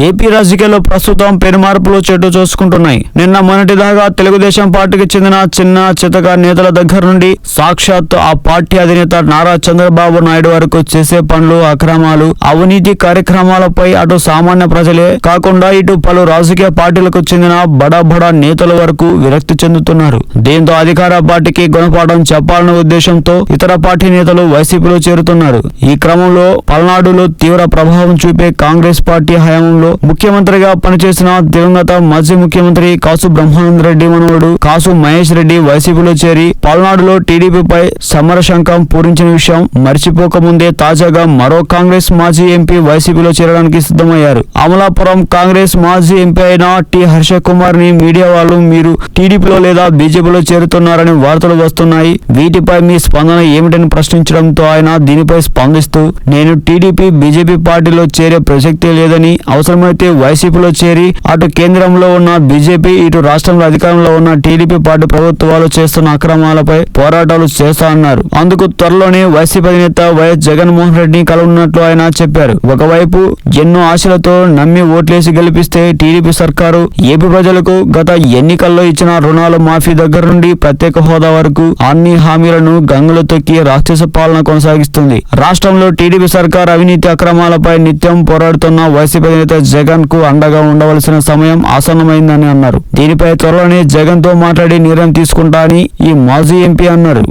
AP రాజకీయాల్లో ప్రస్తుతం పెనుమార్పులు చోటు చేసుకుంటున్నాయి. నిన్న మొన్నటిదాకా తెలుగుదేశం పార్టీకి చెందిన చిన్న చితక నేతల దగ్గర నుండి సాక్షాత్ ఆ పార్టీ అధినేత నారా చంద్రబాబు నాయుడు వరకు చేసే పనులు, అక్రమాలు, అవినీతి కార్యక్రమాలపై అటు సామాన్య ప్రజలే కాకుండా ఇటు పలు రాజకీయ పార్టీలకు చెందిన బడా నేతల వరకు విరక్తి చెందుతున్నారు. దీంతో అధికార పార్టీకి గుణపాఠం చెప్పాలనే ఉద్దేశంతో ఇతర పార్టీ నేతలు వైసీపీలో చేరుతున్నారు. ఈ క్రమంలో పల్నాడులో తీవ్ర ప్రభావం చూపే కాంగ్రెస్ పార్టీ హయాంలో ముఖ్యమంత్రిగా పనిచేసిన దివంగత మాజీ ముఖ్యమంత్రి కాసు బ్రహ్మానందరెడ్డి మనవడు కాసు మహేష్ రెడ్డి వైసీపీలో చేరి పల్నాడులో టీడీపీపై సమరశంఖం పూరించిన విషయం మర్చిపోకముందే తాజాగా మరో కాంగ్రెస్ మాజీ ఎంపీ వైసీపీలో చేరడానికి సిద్ధమయ్యారు. అమలాపురం కాంగ్రెస్ మాజీ ఎంపీ అయిన టి హర్ష కుమార్ ని మీడియా వాళ్ళు మీరు టీడీపీలో లేదా బీజేపీలో చేరుతున్నారని వార్తలు వస్తున్నాయి. వీటిపై మీ స్పందన ఏమిటని ప్రశ్నించడంతో ఆయన దీనిపై స్పందిస్తూ నేను టీడీపీ బీజేపీ పార్టీలో చేరే ప్రసక్తే లేదని, అవసరమైతే వైసీపీలో చేరి అటు కేంద్రంలో ఉన్న బీజేపీ ఇటు రాష్ట్రంలో అధికారంలో ఉన్న టీడీపీ పార్టీ ప్రభుత్వాలు చేస్తున్న అక్రమాలపై పోరాటాలు చేస్తానన్నారు. అందుకు త్వరలోనే వైసీపీ అధినేత వైఎస్ జగన్మోహన్ రెడ్డిని కలవనున్నట్లు ఆయన చెప్పారు. ఒకవైపు ఎన్నో ఆశలతో నమ్మి ఓట్లేసి గెలిపిస్తే టీడీపీ సర్కారు ఏపీ ప్రజలకు గత ఎన్నికల్లో ఇచ్చిన రుణాల మాఫీ దగ్గర నుండి ప్రత్యేక హోదా వరకు అన్ని హామీలను గంగలు తొక్కి రాక్షస పాలన కొనసాగిస్తుంది. రాష్ట్రంలో టీడీపీ సర్కార్ అవినీతి అక్రమాలపై నిత్యం పోరాడుతున్న వైసీపీ అధినేత జగన్ కు అండగా ఉండవలసిన సమయం ఆసన్నమైందని అన్నారు. దీనిపై త్వరలోనే జగన్ తో మాట్లాడి నిర్ణయం తీసుకుంటా అని ఈ మాజీ ఎంపీ అన్నారు.